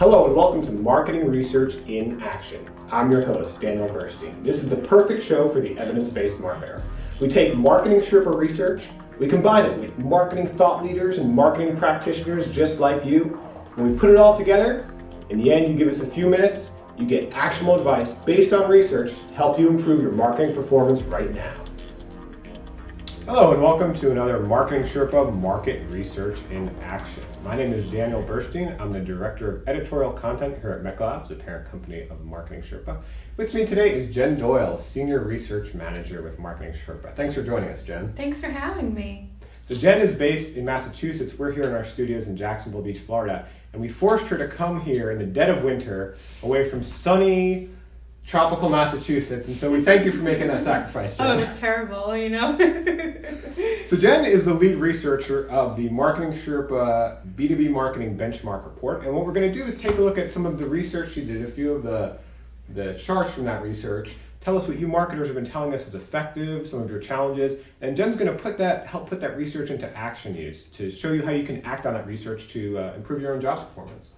Hello and welcome to Marketing Research in Action. I'm your host, Daniel Burstein. This is the perfect show for the evidence-based marketer. We take MarketingSherpa research, we combine it with marketing thought leaders and marketing practitioners just like you, and we put it all together. In the end, you give us a few minutes, you get actionable advice based on research to help you improve your marketing performance right now. Hello and welcome to another MarketingSherpa Market Research in Action. My name is Daniel Burstein. I'm the Director of Editorial Content here at MECLABS, the parent company of MarketingSherpa. With me today is Jen Doyle, Senior Research Manager with MarketingSherpa. Thanks for joining us, Jen. Thanks for having me. So Jen is based in Massachusetts. We're here in our studios in Jacksonville Beach, Florida, and we forced her to come here in the dead of winter away from sunny, tropical Massachusetts, and so we thank you for making that sacrifice, Jen. Oh, it was terrible, you know. So Jen is the lead researcher of the MarketingSherpa B2B Marketing Benchmark Report, and what we're going to do is take a look at some of the research she did, a few of the charts from that research, tell us what you marketers have been telling us is effective, some of your challenges, and Jen's going to help put that research into action use to show you how you can act on that research to improve your own job performance.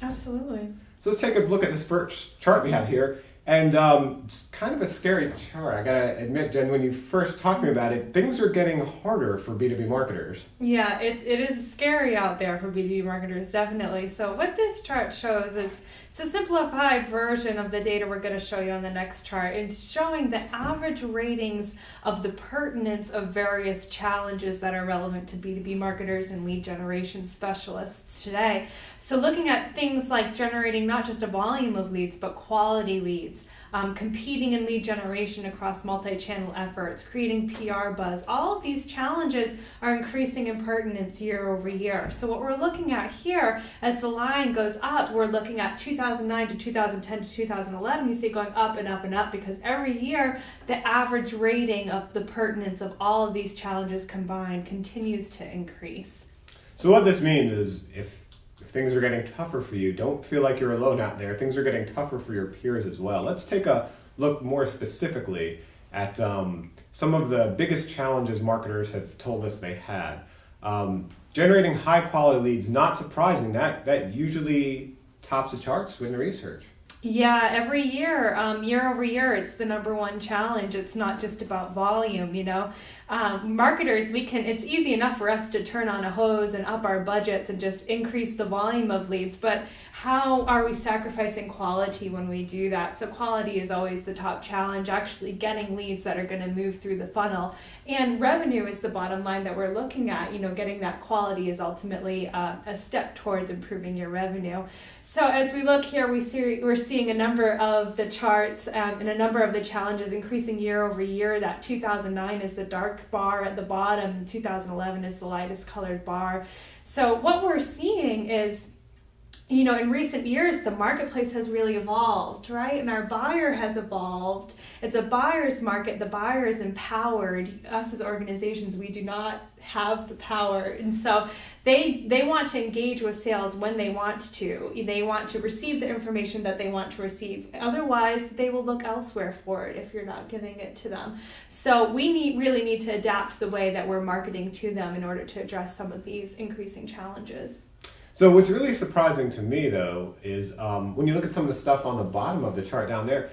Absolutely. So let's take a look at this first chart we have here. And it's kind of a scary chart. I gotta admit, Jen, when you first talked to me about it, things are getting harder for B2B marketers. Yeah, it is scary out there for B2B marketers, definitely. So what this chart shows is it's a simplified version of the data we're going to show you on the next chart. It's showing the average ratings of the pertinence of various challenges that are relevant to B2B marketers and lead generation specialists today. So looking at things like generating not just a volume of leads, but quality leads, competing in lead generation across multi-channel efforts, creating PR buzz. All of these challenges are increasing in pertinence year over year. So what we're looking at here, as the line goes up, we're looking at 2009 to 2010 to 2011. You see it going up and up and up because every year the average rating of the pertinence of all of these challenges combined continues to increase. So what this means is if things are getting tougher for you, don't feel like you're alone out there. Things are getting tougher for your peers as well. Let's take a look more specifically at some of the biggest challenges marketers have told us they had. Generating high quality leads, not surprising, that usually tops the charts in the research. Yeah, every year, year over year, it's the number one challenge. It's not just about volume, you know. Marketers, it's easy enough for us to turn on a hose and up our budgets and just increase the volume of leads, but how are we sacrificing quality when we do that? So quality is always the top challenge, actually getting leads that are going to move through the funnel. And revenue is the bottom line that we're looking at. You know, getting that quality is ultimately a step towards improving your revenue. So as we look here, we're seeing a number of the charts and a number of the challenges increasing year over year. That 2009 is the dark bar at the bottom, 2011 is the lightest colored bar. So what we're seeing is, you know, in recent years, the marketplace has really evolved, right? And our buyer has evolved. It's a buyer's market. The buyer is empowered. Us as organizations, we do not have the power. And so they want to engage with sales when they want to. They want to receive the information that they want to receive. Otherwise, they will look elsewhere for it if you're not giving it to them. So we really need to adapt the way that we're marketing to them in order to address some of these increasing challenges. So what's really surprising to me, though, is when you look at some of the stuff on the bottom of the chart down there,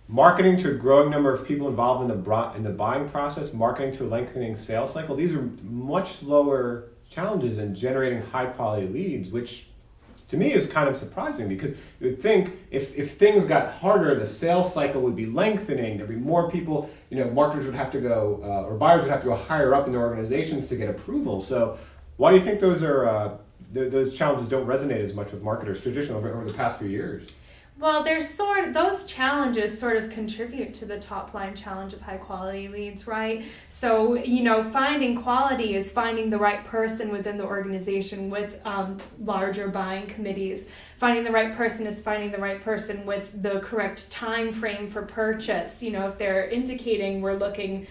marketing to a growing number of people involved in the buying process, marketing to a lengthening sales cycle, these are much slower challenges in generating high-quality leads, which to me is kind of surprising because you would think if things got harder, the sales cycle would be lengthening, there'd be more people, you know, marketers would have to go, or buyers would have to go higher up in their organizations to get approval. So why do you think those challenges don't resonate as much with marketers traditionally over the past few years? Well, those challenges sort of contribute to the top line challenge of high quality leads, right? So, you know, finding quality is finding the right person within the organization with larger buying committees. Finding the right person is finding the right person with the correct time frame for purchase. You know, if they're indicating we're looking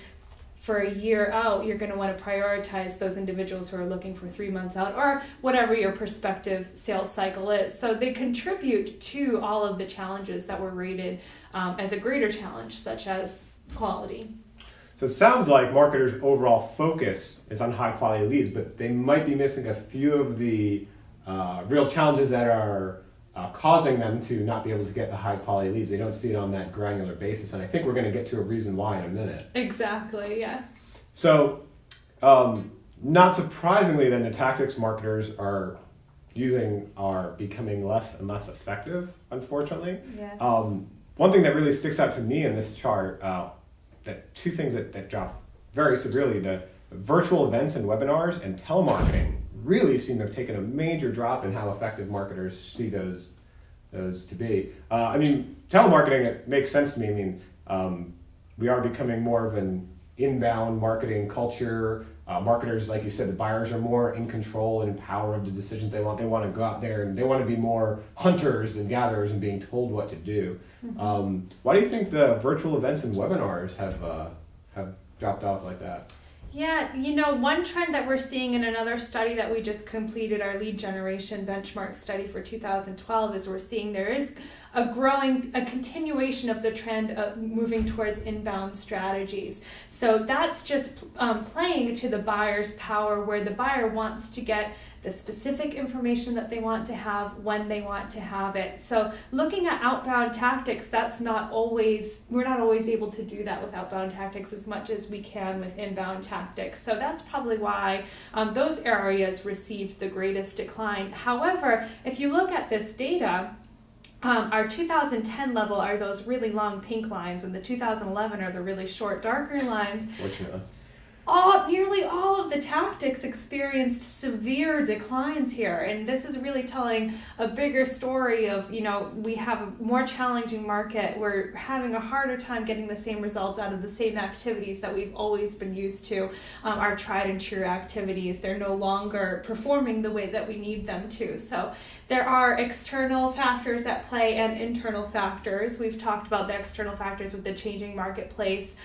for a year out, you're going to want to prioritize those individuals who are looking for 3 months out or whatever your prospective sales cycle is. So they contribute to all of the challenges that were rated as a greater challenge, such as quality. So it sounds like marketers' overall focus is on high quality leads, but they might be missing a few of the real challenges that are causing them to not be able to get the high quality leads. They don't see it on that granular basis, and I think we're going to get to a reason why in a minute. Exactly, yes. So, not surprisingly, then the tactics marketers are using are becoming less and less effective, unfortunately. Yes. One thing that really sticks out to me in this chart, that two things that drop very severely, the virtual events and webinars and telemarketing really seem to have taken a major drop in how effective marketers see those to be. I mean, telemarketing, it makes sense to me. I mean, we are becoming more of an inbound marketing culture. Marketers, like you said, the buyers are more in control and in power of the decisions they want. They want to go out there and they want to be more hunters and gatherers and being told what to do. Mm-hmm. Why do you think the virtual events and webinars have dropped off like that? Yeah, one trend that we're seeing in another study that we just completed, our lead generation benchmark study for 2012, is we're seeing there is a continuation of the trend of moving towards inbound strategies. So that's just playing to the buyer's power, where the buyer wants to get the specific information that they want to have when they want to have it. So looking at outbound tactics, we're not always able to do that with outbound tactics as much as we can with inbound tactics. So that's probably why those areas received the greatest decline. However, if you look at this data, our 2010 level are those really long pink lines, and the 2011 are the really short darker lines. Fortunately. Nearly all of the tactics experienced severe declines here, and this is really telling a bigger story of, we have a more challenging market. We're having a harder time getting the same results out of the same activities that we've always been used to, our tried and true activities. They're no longer performing the way that we need them to. So there are external factors at play and internal factors. We've talked about the external factors with the changing marketplace.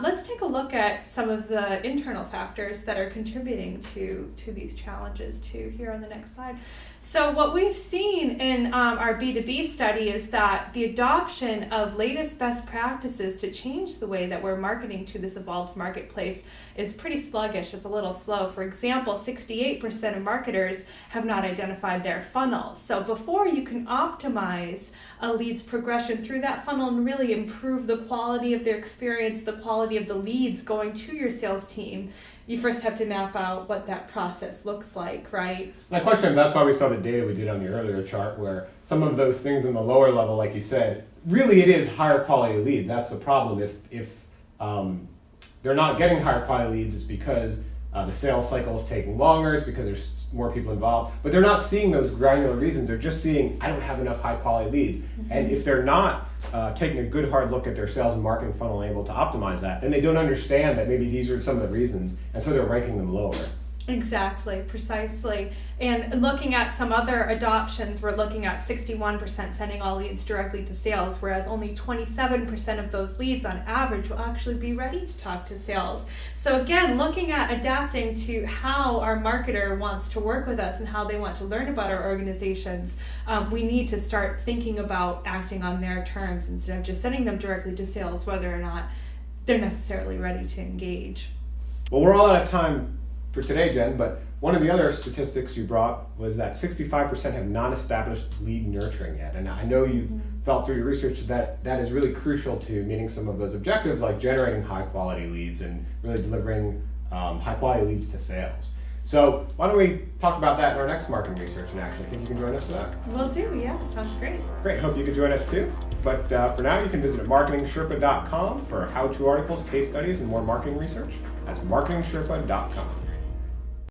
Let's take a look at some of the internal factors that are contributing to these challenges too here on the next slide. So what we've seen in our B2B study is that the adoption of latest best practices to change the way that we're marketing to this evolved marketplace is pretty sluggish. It's a little slow. For example, 68% of marketers have not identified their funnel. So before you can optimize a lead's progression through that funnel and really improve the quality of their experience, the quality of the leads going to your sales team, you first have to map out what that process looks like, right? My question, that's why we saw the data we did on the earlier chart, where some of those things in the lower level, like you said, really it is higher quality leads. That's the problem. If they're not getting higher quality leads, it's because the sales cycle is taking longer, it's because there's more people involved, but they're not seeing those granular reasons. They're just seeing, I don't have enough high quality leads. Mm-hmm. And if they're not taking a good hard look at their sales and marketing funnel and able to optimize that, then they don't understand that maybe these are some of the reasons, and so they're ranking them lower. Exactly, precisely. And looking at some other adoptions, we're looking at 61% sending all leads directly to sales, whereas only 27% of those leads on average will actually be ready to talk to sales. So again, looking at adapting to how our marketer wants to work with us and how they want to learn about our organizations, we need to start thinking about acting on their terms instead of just sending them directly to sales, whether or not they're necessarily ready to engage. Well, we're all out of time for today, Jen, but one of the other statistics you brought was that 65% have not established lead nurturing yet. And I know you've felt through your research that that is really crucial to meeting some of those objectives, like generating high quality leads and really delivering high quality leads to sales. So why don't we talk about that in our next marketing research in action? Think you can join us for that? Will do, yeah, sounds great. Great, hope you can join us too. But for now, you can visit MarketingSherpa.com for how-to articles, case studies, and more marketing research. That's MarketingSherpa.com.